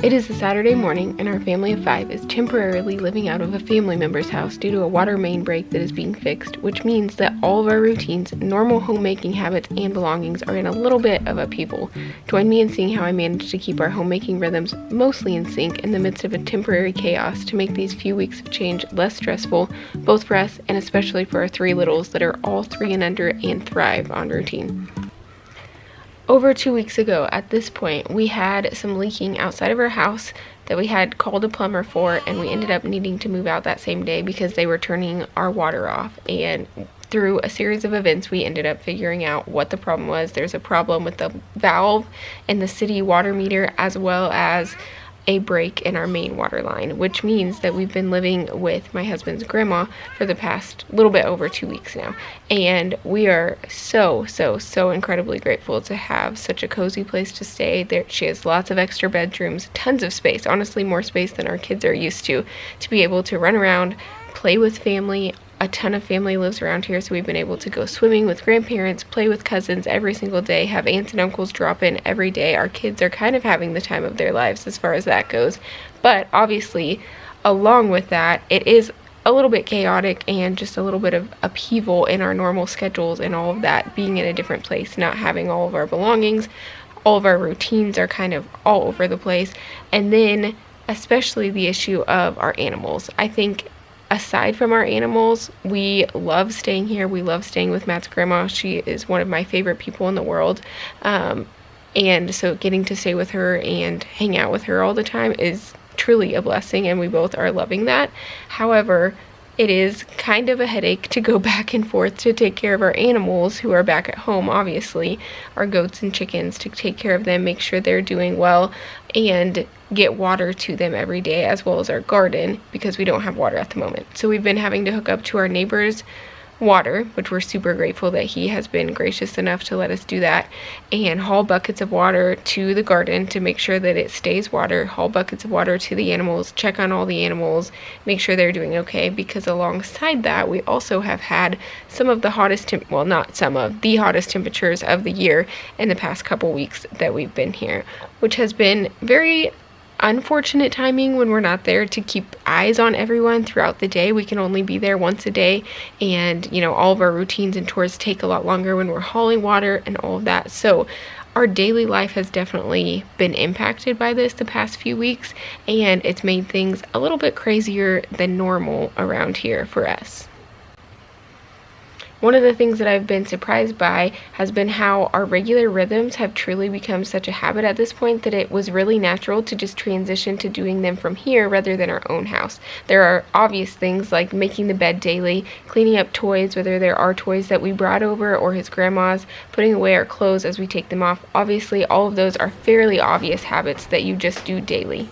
It is a Saturday morning, and our family of 5 is temporarily living out of a family member's house due to a water main break that is being fixed, which means that all of our routines, normal homemaking habits, and belongings are in a little bit of upheaval. Join me in seeing how I managed to keep our homemaking rhythms mostly in sync in the midst of a temporary chaos to make these few weeks of change less stressful, both for us and especially for our 3 littles that are all 3 and under and thrive on routine. Over 2 weeks ago, at this point, we had some leaking outside of our house that we had called a plumber for, and we ended up needing to move out that same day because they were turning our water off. And through a series of events, we ended up figuring out what the problem was. There's a problem with the valve in the city water meter, as well as a break in our main water line, which means that we've been living with my husband's grandma for the past little bit over 2 weeks now, and we are so incredibly grateful to have such a cozy place to stay. She has lots of extra bedrooms, tons of space, honestly more space than our kids are used to be able to run around, play with family. A ton of family lives around here, so we've been able to go swimming with grandparents, play with cousins every single day, have aunts and uncles drop in every day. Our kids are kind of having the time of their lives as far as that goes. But obviously, along with that, it is a little bit chaotic and just a little bit of upheaval in our normal schedules and all of that, being in a different place, not having all of our belongings. All of our routines are kind of all over the place. And then especially the issue of our animals. I think aside from our animals, we love staying here. We love staying with Matt's grandma. She is one of my favorite people in the world. And so getting to stay with her and hang out with her all the time is truly a blessing, and we both are loving that. However, it is kind of a headache to go back and forth to take care of our animals who are back at home, obviously, our goats and chickens, to take care of them, make sure they're doing well, and get water to them every day, as well as our garden, because we don't have water at the moment. So we've been having to hook up to our neighbor's water, which we're super grateful that he has been gracious enough to let us do that, and haul buckets of water to the garden to make sure that it stays water, haul buckets of water to the animals, check on all the animals, make sure they're doing okay, because alongside that, we also have had some of the hottest, not some of the hottest temperatures of the year in the past couple weeks that we've been here, which has been very unfortunate timing when we're not there to keep eyes on everyone throughout the day. We can only be there once a day, and all of our routines and chores take a lot longer when we're hauling water and all of that. So our daily life has definitely been impacted by this the past few weeks, and it's made things a little bit crazier than normal around here for us. One of the things that I've been surprised by has been how our regular rhythms have truly become such a habit at this point that it was really natural to just transition to doing them from here rather than our own house. There are obvious things like making the bed daily, cleaning up toys, whether there are toys that we brought over or his grandma's, putting away our clothes as we take them off. Obviously, all of those are fairly obvious habits that you just do daily.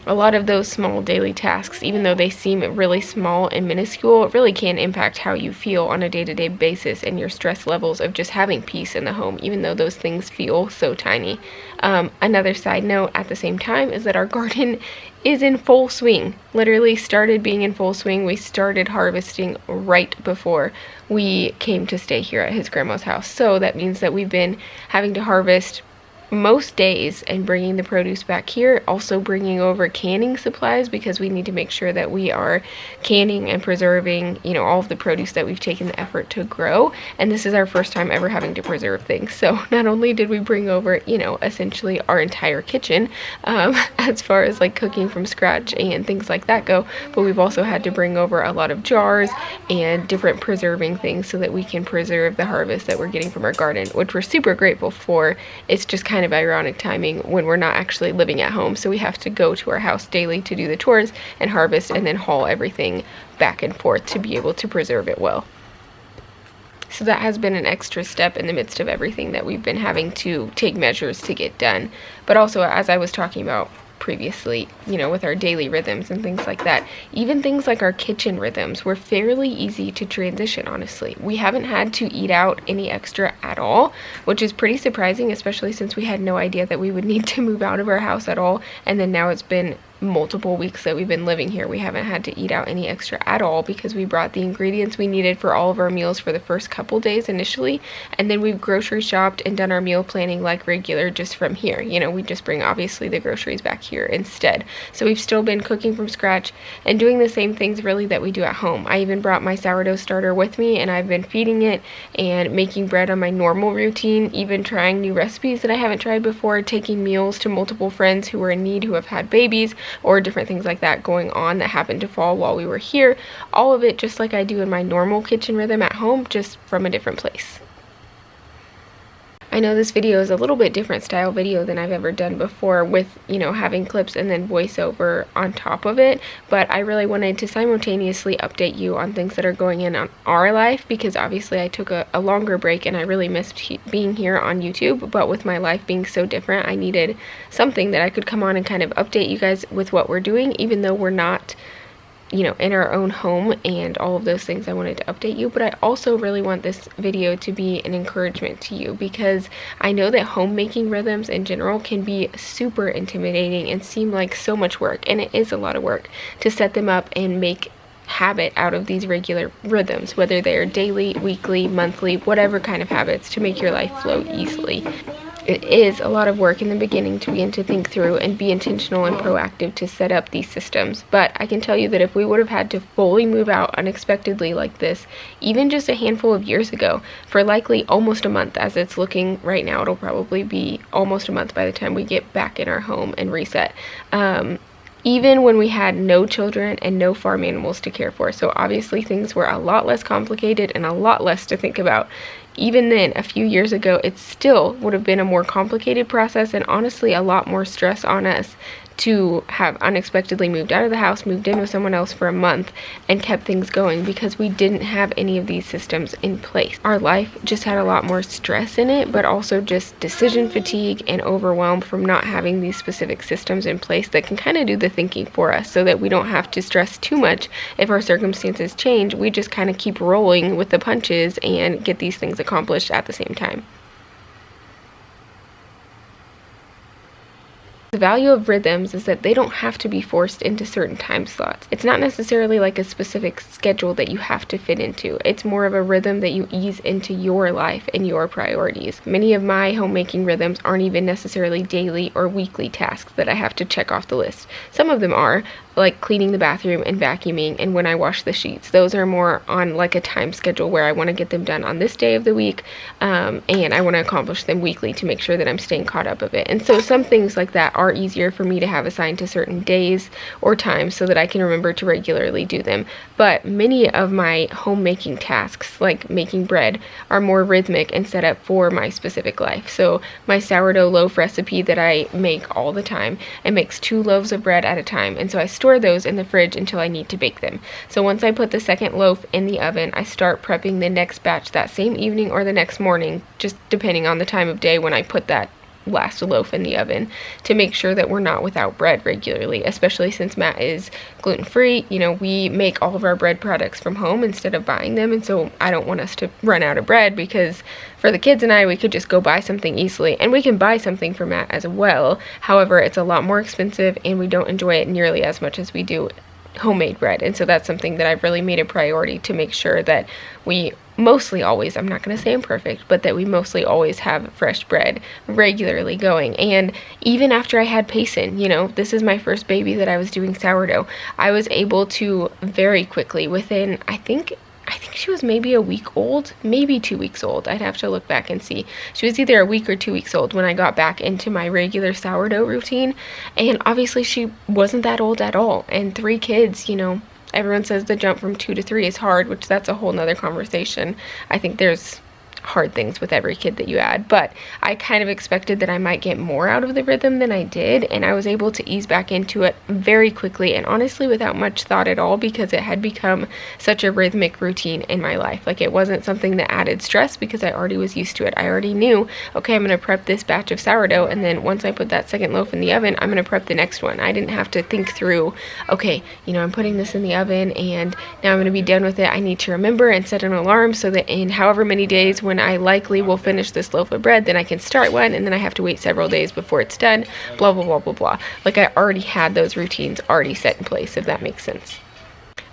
A lot of those small daily tasks, even though they seem really small and minuscule, really can impact how you feel on a day-to-day basis and your stress levels of just having peace in the home, even though those things feel so tiny. Another side note at the same time is that our garden is in full swing. Literally started being in full swing. We started harvesting right before we came to stay here at his grandma's house. So that means that we've been having to harvest most days and bringing the produce back here, also bringing over canning supplies because we need to make sure that we are canning and preserving all of the produce that we've taken the effort to grow. And this is our first time ever having to preserve things, so not only did we bring over essentially our entire kitchen as far as like cooking from scratch and things like that go, but we've also had to bring over a lot of jars and different preserving things so that we can preserve the harvest that we're getting from our garden, which we're super grateful for. It's just kind of ironic timing when we're not actually living at home, so we have to go to our house daily to do the chores and harvest and then haul everything back and forth to be able to preserve it well. So that has been an extra step in the midst of everything that we've been having to take measures to get done. But also, as I was talking about previously, with our daily rhythms and things like that, even things like our kitchen rhythms were fairly easy to transition, honestly. We haven't had to eat out any extra at all, which is pretty surprising, especially since we had no idea that we would need to move out of our house at all. And then now it's been multiple weeks that we've been living here. We haven't had to eat out any extra at all because we brought the ingredients we needed for all of our meals for the first couple days initially, and then we've grocery shopped and done our meal planning like regular just from here. You know, we just bring obviously the groceries back here instead. So we've still been cooking from scratch and doing the same things really that we do at home. I even brought my sourdough starter with me, and I've been feeding it and making bread on my normal routine, even trying new recipes that I haven't tried before, taking meals to multiple friends who are in need, who have had babies, or different things like that going on that happened to fall while we were here. All of it just like I do in my normal kitchen rhythm at home, just from a different place. I know this video is a little bit different style video than I've ever done before with, you know, having clips and then voiceover on top of it, but I really wanted to simultaneously update you on things that are going in on our life, because obviously I took a longer break and I really missed being here on YouTube, but with my life being so different, I needed something that I could come on and kind of update you guys with what we're doing, even though we're not, you know, in our own home and all of those things. I wanted to update you, but I also really want this video to be an encouragement to you, because I know that homemaking rhythms in general can be super intimidating and seem like so much work, and it is a lot of work to set them up and make habit out of these regular rhythms, whether they are daily, weekly, monthly, whatever kind of habits, to make your life flow easily. It is a lot of work in the beginning to begin to think through and be intentional and proactive to set up these systems, but I can tell you that if we would have had to fully move out unexpectedly like this, even just a handful of years ago, for likely almost a month, as it's looking right now, it'll probably be almost a month by the time we get back in our home and reset. Even when we had no children and no farm animals to care for. So obviously things were a lot less complicated and a lot less to think about. Even then, a few years ago, it still would have been a more complicated process and honestly a lot more stress on us to have unexpectedly moved out of the house, moved in with someone else for a month, and kept things going because we didn't have any of these systems in place. Our life just had a lot more stress in it, but also just decision fatigue and overwhelm from not having these specific systems in place that can kind of do the thinking for us, so that we don't have to stress too much if our circumstances change. We just kind of keep rolling with the punches and get these things accomplished at the same time. The value of rhythms is that they don't have to be forced into certain time slots. It's not necessarily like a specific schedule that you have to fit into. It's more of a rhythm that you ease into your life and your priorities. Many of my homemaking rhythms aren't even necessarily daily or weekly tasks that I have to check off the list. Some of them are, like cleaning the bathroom and vacuuming and when I wash the sheets. Those are more on like a time schedule where I want to get them done on this day of the week, and I want to accomplish them weekly to make sure that I'm staying caught up of it. And so some things like that are easier for me to have assigned to certain days or times so that I can remember to regularly do them. But many of my homemaking tasks, like making bread, are more rhythmic and set up for my specific life. So my sourdough loaf recipe that I make all the time, it makes 2 loaves of bread at a time, and so I store those in the fridge until I need to bake them. So once I put the second loaf in the oven, I start prepping the next batch that same evening or the next morning, just depending on the time of day when I put that last loaf in the oven, to make sure that we're not without bread regularly, especially since Matt is gluten-free. You know, we make all of our bread products from home instead of buying them, and so I don't want us to run out of bread, because for the kids and I, we could just go buy something easily, and we can buy something for Matt as well. However, it's a lot more expensive and we don't enjoy it nearly as much as we do homemade bread. And so that's something that I've really made a priority, to make sure that we mostly always, I'm not going to say I'm perfect, but that we mostly always have fresh bread regularly going. And even after I had Payson, you know, this is my first baby that I was doing sourdough, I was able to very quickly, within I think she was maybe a week old, maybe 2 weeks old. I'd have to look back and see. She was either a week or 2 weeks old when I got back into my regular sourdough routine. And obviously she wasn't that old at all. And 3 kids, you know, everyone says the jump from 2 to 3 is hard, which that's a whole nother conversation. I think there's hard things with every kid that you add, but I kind of expected that I might get more out of the rhythm than I did, and I was able to ease back into it very quickly, and honestly without much thought at all, because it had become such a rhythmic routine in my life. Like, it wasn't something that added stress because I already was used to it. I already knew, okay, I'm going to prep this batch of sourdough, and then once I put that second loaf in the oven, I'm going to prep the next one. I didn't have to think through, okay, you know, I'm putting this in the oven and now I'm going to be done with it. I need to remember and set an alarm so that in however many days when when I likely will finish this loaf of bread, then I can start one, and then I have to wait several days before it's done, blah, blah, blah, blah, blah. Like, I already had those routines already set in place, if that makes sense.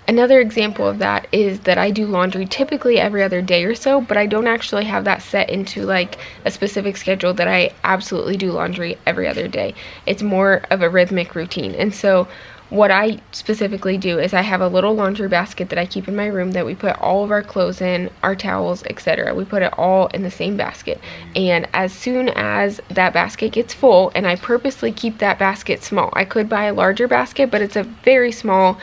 Another example of that is that I do laundry typically every other day or so, but I don't actually have that set into like a specific schedule that I absolutely do laundry every other day. It's more of a rhythmic routine. And so what I specifically do is I have a little laundry basket that I keep in my room that we put all of our clothes in, our towels, etc. We put it all in the same basket. And as soon as that basket gets full, and I purposely keep that basket small. I could buy a larger basket, but it's a very small,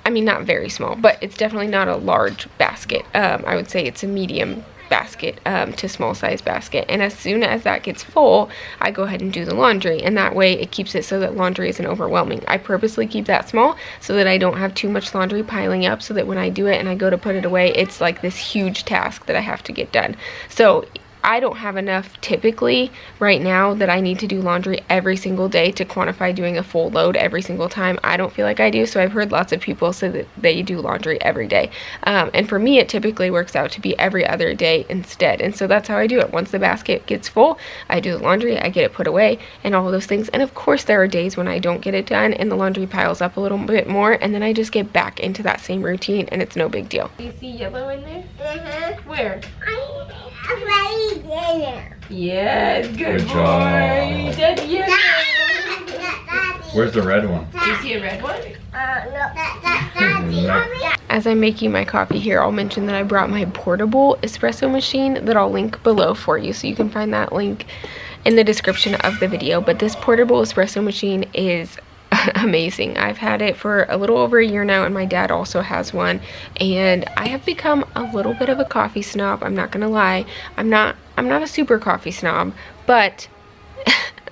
I mean, not very small, but it's definitely not a large basket. I would say it's a medium basket to small size basket. And as soon as that gets full, I go ahead and do the laundry. And that way it keeps it so that laundry isn't overwhelming. I purposely keep that small so that I don't have too much laundry piling up, so that when I do it and I go to put it away, it's like this huge task that I have to get done. So I don't have enough typically right now that I need to do laundry every single day to quantify doing a full load every single time. I don't feel like I do, so I've heard lots of people say that they do laundry every day. And for me, it typically works out to be every other day instead. And so that's how I do it. Once the basket gets full, I do the laundry, I get it put away, and all of those things. And of course, there are days when I don't get it done and the laundry piles up a little bit more, and then I just get back into that same routine, and it's no big deal. Do you see yellow in there? Mm-hmm. Where? Yes, good boy. Daddy, Where's the red one? Do you see a red one? No. As I'm making my coffee here, I'll mention that I brought my portable espresso machine that I'll link below for you, so you can find that link in the description of the video. But this portable espresso machine is amazing. I've had it for a little over a year now, and my dad also has one, and I have become a little bit of a coffee snob. I'm not gonna lie. I'm not a super coffee snob, but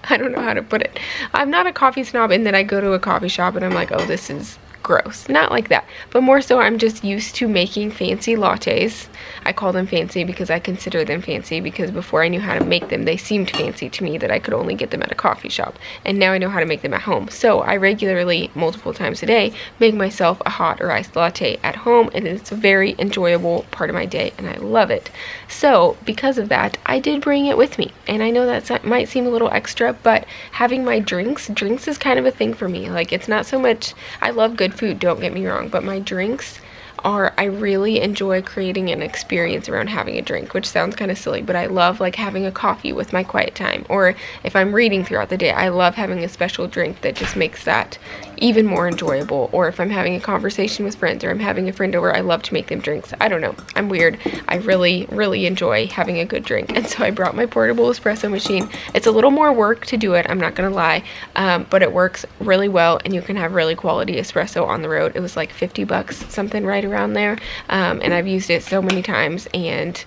I don't know how to put it. I'm not a coffee snob in that I go to a coffee shop and I'm like, oh, this is gross. Not like that, but more so I'm just used to making fancy lattes. I call them fancy because I consider them fancy, because before I knew how to make them, they seemed fancy to me that I could only get them at a coffee shop, and now I know how to make them at home. So I regularly, multiple times a day, make myself a hot or iced latte at home, and it's a very enjoyable part of my day, and I love it. So because of that, I did bring it with me, and I know that might seem a little extra, but having my drinks is kind of a thing for me. Like, it's not so much, I love good food, don't get me wrong, but my drinks are, I really enjoy creating an experience around having a drink, which sounds kind of silly, but I love like having a coffee with my quiet time, or if I'm reading throughout the day, I love having a special drink that just makes that even more enjoyable. Or if I'm having a conversation with friends, or I'm having a friend over, I love to make them drinks. I don't know, I'm weird. I really enjoy having a good drink, and so I brought my portable espresso machine. It's a little more work to do it, I'm not gonna lie, but it works really well, and you can have really quality espresso on the road. It was like 50 bucks, something right around there, and I've used it so many times, and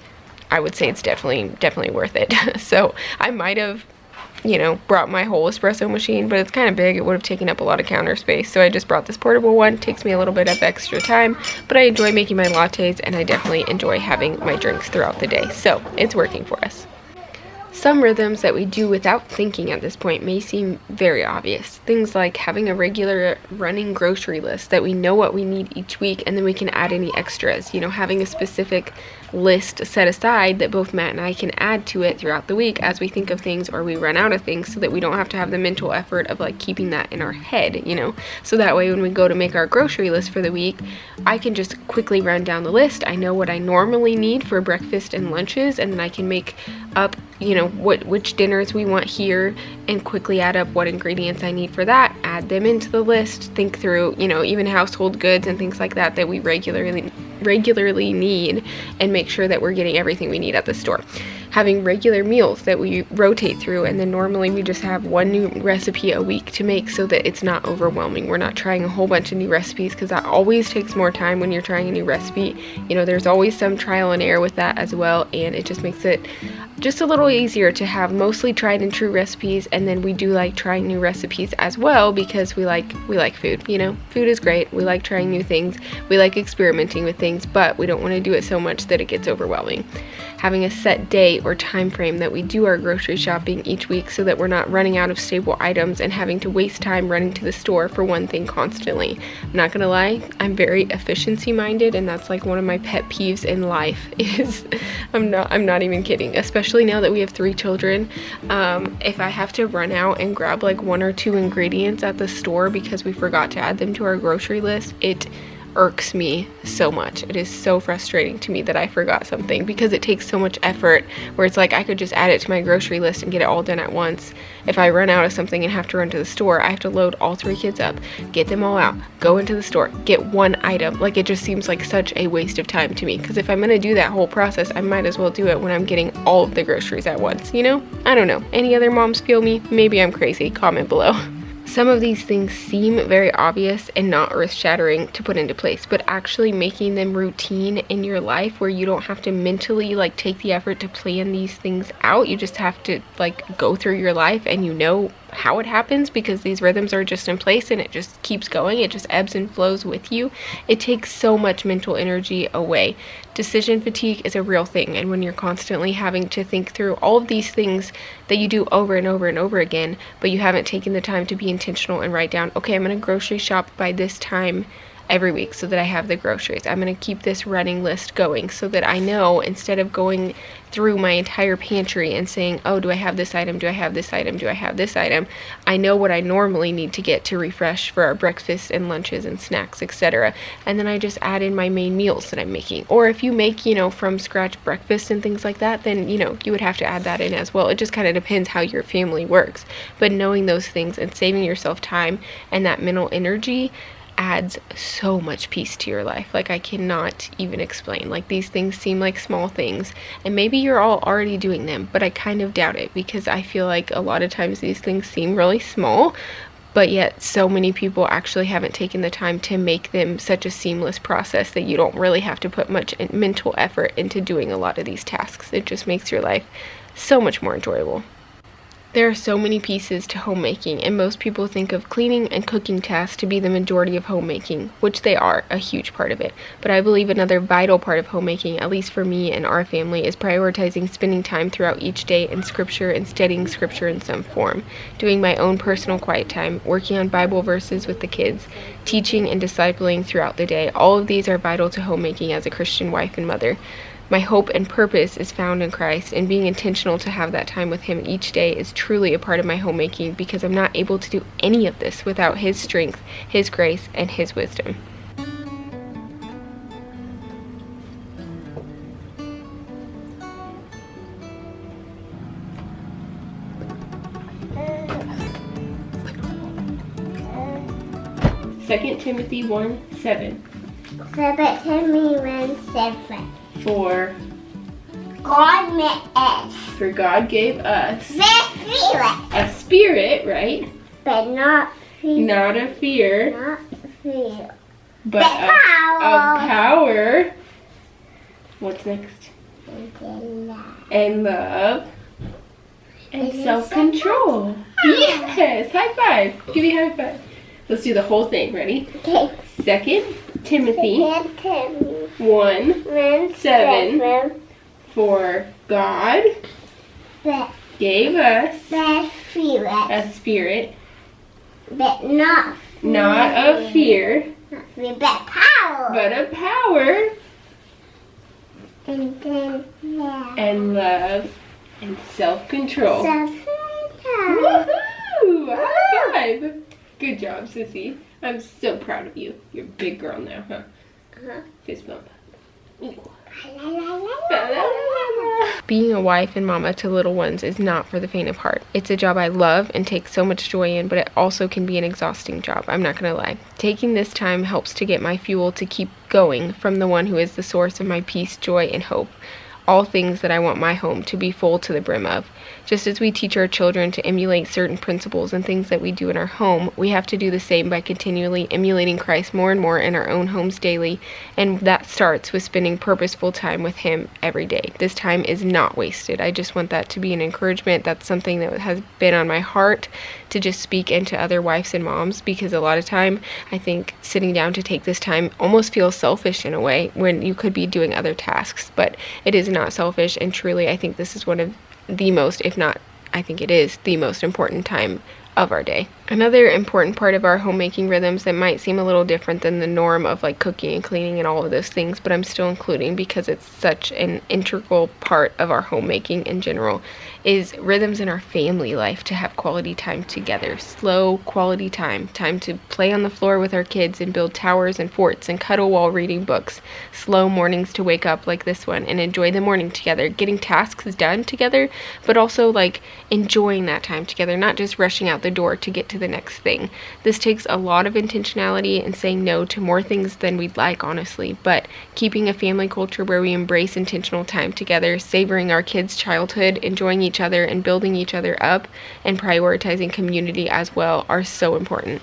I would say it's definitely worth it. So I might have, you know, brought my whole espresso machine, but it's kind of big. It would have taken up a lot of counter space, so I just brought this portable one. It takes me a little bit of extra time, but I enjoy making my lattes, and I definitely enjoy having my drinks throughout the day, so it's working for us. Some rhythms that we do without thinking at this point may seem very obvious. Things like having a regular running grocery list that we know what we need each week, and then we can add any extras. You know, having a specific list set aside that both Matt and I can add to it throughout the week as we think of things or we run out of things, so that we don't have to have the mental effort of like keeping that in our head, you know. So that way when we go to make our grocery list for the week, I can just quickly run down the list. I know what I normally need for breakfast and lunches, and then I can make up, you know, which dinners we want here, and quickly add up what ingredients I need for that, add them into the list, think through, you know, even household goods and things like that that we regularly need, and make sure that we're getting everything we need at the store. Having regular meals that we rotate through, and then normally we just have one new recipe a week to make, so that it's not overwhelming. We're not trying a whole bunch of new recipes, because that always takes more time when you're trying a new recipe. You know, there's always some trial and error with that as well, and it just makes it just a little easier to have mostly tried and true recipes, and then we do like trying new recipes as well because we like food, you know. Food is great. We like trying new things. We like experimenting with things, but we don't want to do it so much that it gets overwhelming. Having a set day or time frame that we do our grocery shopping each week so that we're not running out of staple items and having to waste time running to the store for one thing constantly. I'm not gonna lie, I'm very efficiency minded, and that's like one of my pet peeves in life is I'm not even kidding, especially now that we have 3 children. If I have to run out and grab like 1 or 2 ingredients at the store because we forgot to add them to our grocery list, it irks me so much. It is so frustrating to me that I forgot something because it takes so much effort, where it's like I could just add it to my grocery list and get it all done at once. If I run out of something and have to run to the store, I have to load all 3 kids up, get them all out, go into the store, get 1 item. Like, it just seems like such a waste of time to me, because if I'm gonna do that whole process, I might as well do it when I'm getting all of the groceries at once, you know? I don't know. Any other moms feel me? Maybe I'm crazy. Comment below. Some of these things seem very obvious and not earth-shattering to put into place, but actually making them routine in your life where you don't have to mentally like take the effort to plan these things out. You just have to like go through your life and you know how it happens because these rhythms are just in place and it just keeps going. It just ebbs and flows with you. It takes so much mental energy away. Decision fatigue is a real thing, and when you're constantly having to think through all of these things that you do over and over and over again, but you haven't taken the time to be intentional and write down, okay, I'm gonna grocery shop by this time every week so that I have the groceries. I'm gonna keep this running list going so that I know, instead of going through my entire pantry and saying, oh, do I have this item, do I have this item, do I have this item, I know what I normally need to get to refresh for our breakfast and lunches and snacks, etc. And then I just add in my main meals that I'm making. Or if you make, you know, from scratch breakfast and things like that, then, you know, you would have to add that in as well. It just kind of depends how your family works. But knowing those things and saving yourself time and that mental energy adds so much peace to your life. Like, I cannot even explain. Like, these things seem like small things, and maybe you're all already doing them, but I kind of doubt it, because I feel like a lot of times these things seem really small, but yet so many people actually haven't taken the time to make them such a seamless process that you don't really have to put much mental effort into doing a lot of these tasks. It just makes your life so much more enjoyable. There are so many pieces to homemaking, and most people think of cleaning and cooking tasks to be the majority of homemaking, which they are a huge part of it. But I believe another vital part of homemaking, at least for me and our family, is prioritizing spending time throughout each day in scripture and studying scripture in some form, doing my own personal quiet time, working on Bible verses with the kids, teaching and discipling throughout the day. All of these are vital to homemaking as a Christian wife and mother. My hope and purpose is found in Christ, and being intentional to have that time with Him each day is truly a part of my homemaking, because I'm not able to do any of this without His strength, His grace, and His wisdom. Second Timothy 1:7. 2 Timothy 1:7. For God made us. For God gave us a spirit, right? But not fear. Not of fear, Not fear. but of power. What's next? And love. And self-control. Yes! High five! Give me a high five. Let's do the whole thing. Ready? Okay. 2 Timothy 1:7. 1:7. For God gave us a spirit, but not of fear, but power. but of power, And then and love, and self-control. self-control. Woohoo! High five! Good job, Sissy. I'm so proud of you. You're a big girl now, huh? Fist bump. Being a wife and mama to little ones is not for the faint of heart. It's a job I love and take so much joy in, but it also can be an exhausting job. I'm not gonna lie. Taking this time helps to get my fuel to keep going from the one who is the source of my peace, joy, and hope. all things that I want my home to be full to the brim of. Just as we teach our children to emulate certain principles and things that we do in our home, we have to do the same by continually emulating Christ more and more in our own homes daily, and that starts with spending purposeful time with Him every day. This time is not wasted. I just want that to be an encouragement. That's something that has been on my heart to just speak into other wives and moms, because a lot of time I think sitting down to take this time almost feels selfish in a way when you could be doing other tasks, but it is not selfish, and truly I think this is one of the most, if not, I think it is the most important time of our day. Another important part of our homemaking rhythms that might seem a little different than the norm of like cooking and cleaning and all of those things, but I'm still including because it's such an integral part of our homemaking in general, is rhythms in our family life to have quality time together. Slow quality time to play on the floor with our kids and build towers and forts and cuddle while reading books. Slow mornings to wake up like this one and enjoy the morning together, getting tasks done together, but also like enjoying that time together, not just rushing out the door to get to the next thing. This takes a lot of intentionality and saying no to more things than we'd like, honestly, but keeping a family culture where we embrace intentional time together, savoring our kids' childhood, enjoying each other and building each other up, and prioritizing community as well are so important.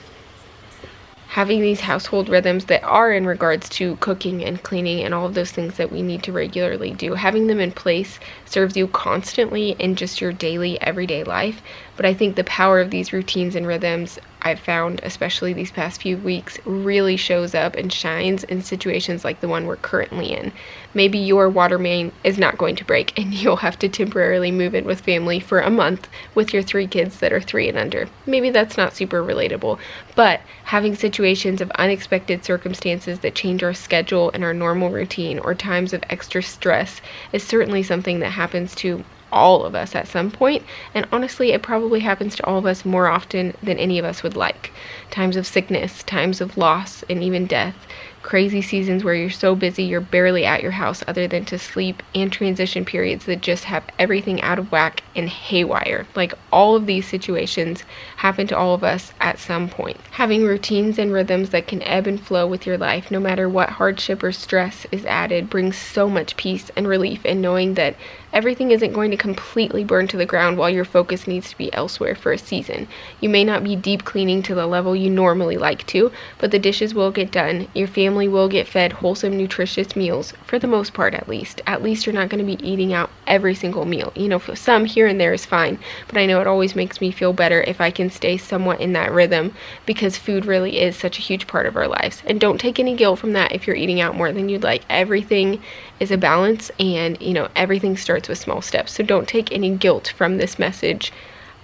Having these household rhythms that are in regards to cooking and cleaning and all of those things that we need to regularly do, having them in place serves you constantly in just your daily, everyday life. But I think the power of these routines and rhythms, I've found, especially these past few weeks, really shows up and shines in situations like the one we're currently in. Maybe your water main is not going to break and you'll have to temporarily move in with family for a month with your 3 kids that are 3 and under. Maybe that's not super relatable, but having situations of unexpected circumstances that change our schedule and our normal routine, or times of extra stress, is certainly something that happens to all of us at some point, and honestly it probably happens to all of us more often than any of us would like. Times of sickness, times of loss, and even death, crazy seasons where you're so busy you're barely at your house other than to sleep, and transition periods that just have everything out of whack and haywire. Like, all of these situations happen to all of us at some point. Having routines and rhythms that can ebb and flow with your life, no matter what hardship or stress is added, brings so much peace and relief in knowing that everything isn't going to completely burn to the ground while your focus needs to be elsewhere for a season. You may not be deep cleaning to the level you normally like to, but the dishes will get done. Your family will get fed wholesome, nutritious meals, for the most part at least. At least you're not going to be eating out every single meal. You know, for some here and there is fine, but I know it always makes me feel better if I can stay somewhat in that rhythm, because food really is such a huge part of our lives. And don't take any guilt from that if you're eating out more than you'd like. Everything is a balance, and you know, everything starts with small steps. So don't take any guilt from this message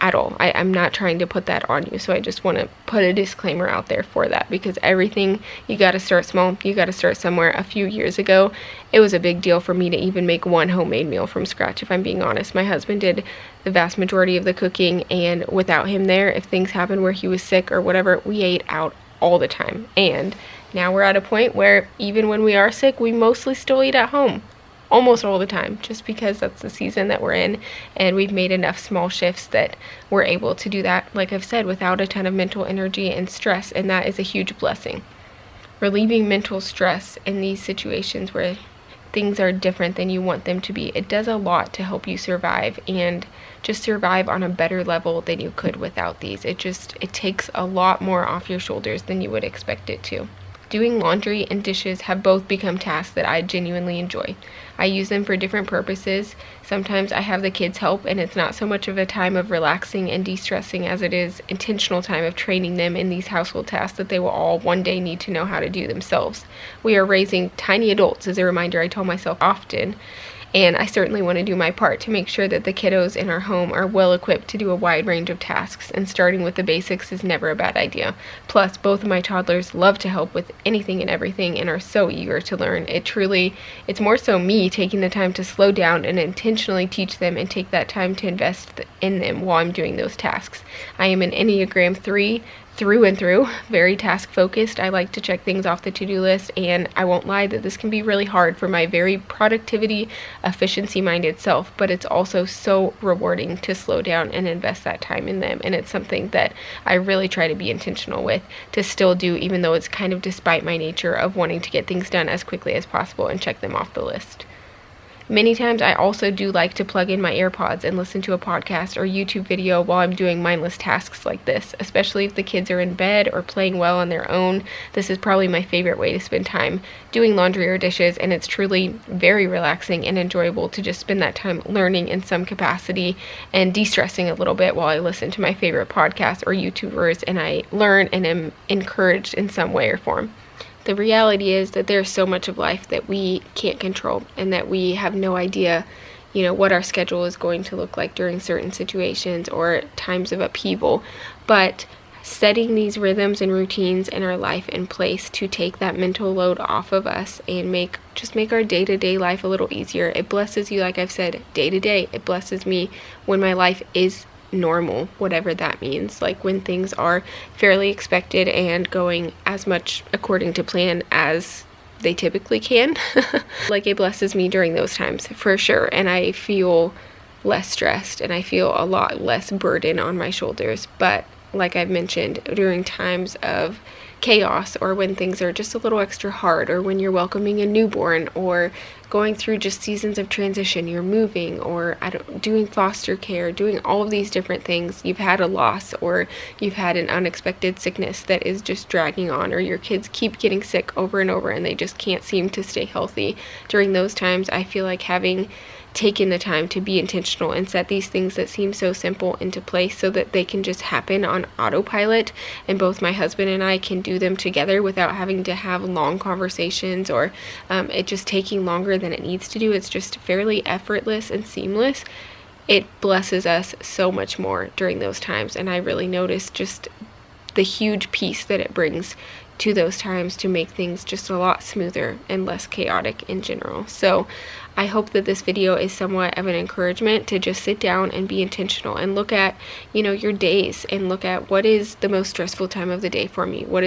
at all. I'm not trying to put that on you, so I just want to put a disclaimer out there for that, because everything, you got to start small. You got to start somewhere. A few years ago, it was a big deal for me to even make one homemade meal from scratch, if I'm being honest. My husband did the vast majority of the cooking, and without him there, if things happened where he was sick or whatever, we ate out all the time. And now we're at a point where even when we are sick, we mostly still eat at home. Almost all the time, just because that's the season that we're in, and we've made enough small shifts that we're able to do that, like I've said, without a ton of mental energy and stress, and that is a huge blessing. Relieving mental stress in these situations where things are different than you want them to be, it does a lot to help you survive, and just survive on a better level than you could without these. It takes a lot more off your shoulders than you would expect it to. Doing laundry and dishes have both become tasks that I genuinely enjoy. I use them for different purposes. Sometimes I have the kids help, and it's not so much of a time of relaxing and de-stressing as it is intentional time of training them in these household tasks that they will all one day need to know how to do themselves. We are raising tiny adults, as a reminder I tell myself often, and I certainly want to do my part to make sure that the kiddos in our home are well equipped to do a wide range of tasks, and starting with the basics is never a bad idea. Plus, both of my toddlers love to help with anything and everything and are so eager to learn. It's more so me taking the time to slow down and intentionally teach them and take that time to invest in them while I'm doing those tasks. I am an Enneagram 3 through and through, very task focused. I like to check things off the to-do list, and I won't lie that this can be really hard for my very productivity, efficiency minded self, but it's also so rewarding to slow down and invest that time in them, and it's something that I really try to be intentional with to still do, even though it's kind of despite my nature of wanting to get things done as quickly as possible and check them off the list. Many times I also do like to plug in my AirPods and listen to a podcast or YouTube video while I'm doing mindless tasks like this, especially if the kids are in bed or playing well on their own. This is probably my favorite way to spend time doing laundry or dishes, and it's truly very relaxing and enjoyable to just spend that time learning in some capacity and de-stressing a little bit while I listen to my favorite podcasts or YouTubers and I learn and am encouraged in some way or form. The reality is that there's so much of life that we can't control and that we have no idea, what our schedule is going to look like during certain situations or times of upheaval. But setting these rhythms and routines in our life in place to take that mental load off of us and make our day-to-day life a little easier. It blesses you, like I've said, day to day. It blesses me when my life is normal, whatever that means, like when things are fairly expected and going as much according to plan as they typically can. Like, it blesses me during those times for sure, and I feel less stressed and I feel a lot less burden on my shoulders. But like I've mentioned, during times of chaos or when things are just a little extra hard, or when you're welcoming a newborn or going through just seasons of transition, you're moving or doing foster care, doing all of these different things, you've had a loss or you've had an unexpected sickness that is just dragging on, or your kids keep getting sick over and over and they just can't seem to stay healthy. During those times, I feel like having taken the time to be intentional and set these things that seem so simple into place so that they can just happen on autopilot, and both my husband and I can do them together without having to have long conversations or it just taking longer than it needs to do. It's just fairly effortless and seamless. It blesses us so much more during those times, and I really notice just the huge peace that it brings to those times to make things just a lot smoother and less chaotic in general. So I hope that this video is somewhat of an encouragement to just sit down and be intentional and look at, your days and look at what is the most stressful time of the day for me. What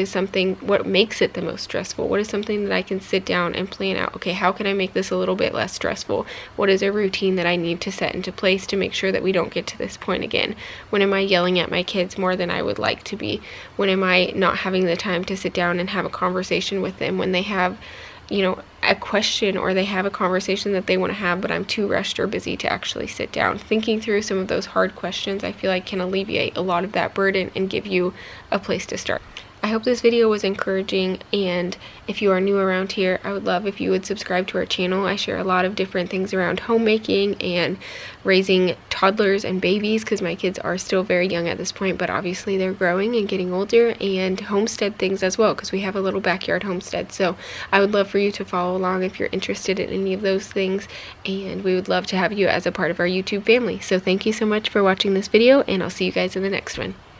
makes it the most stressful? What is something that I can sit down and plan out? Okay, how can I make this a little bit less stressful? What is a routine that I need to set into place to make sure that we don't get to this point again? When am I yelling at my kids more than I would like to be? When am I not having the time to sit down and have a conversation with them when they have a question or they have a conversation that they want to have, but I'm too rushed or busy to actually sit down? Thinking through some of those hard questions, I feel like, can alleviate a lot of that burden and give you a place to start. I hope this video was encouraging, and if you are new around here, I would love if you would subscribe to our channel. I share a lot of different things around homemaking and raising toddlers and babies, because my kids are still very young at this point, but obviously they're growing and getting older, and homestead things as well, because we have a little backyard homestead. So I would love for you to follow along if you're interested in any of those things, and we would love to have you as a part of our YouTube family. So thank you so much for watching this video, and I'll see you guys in the next one.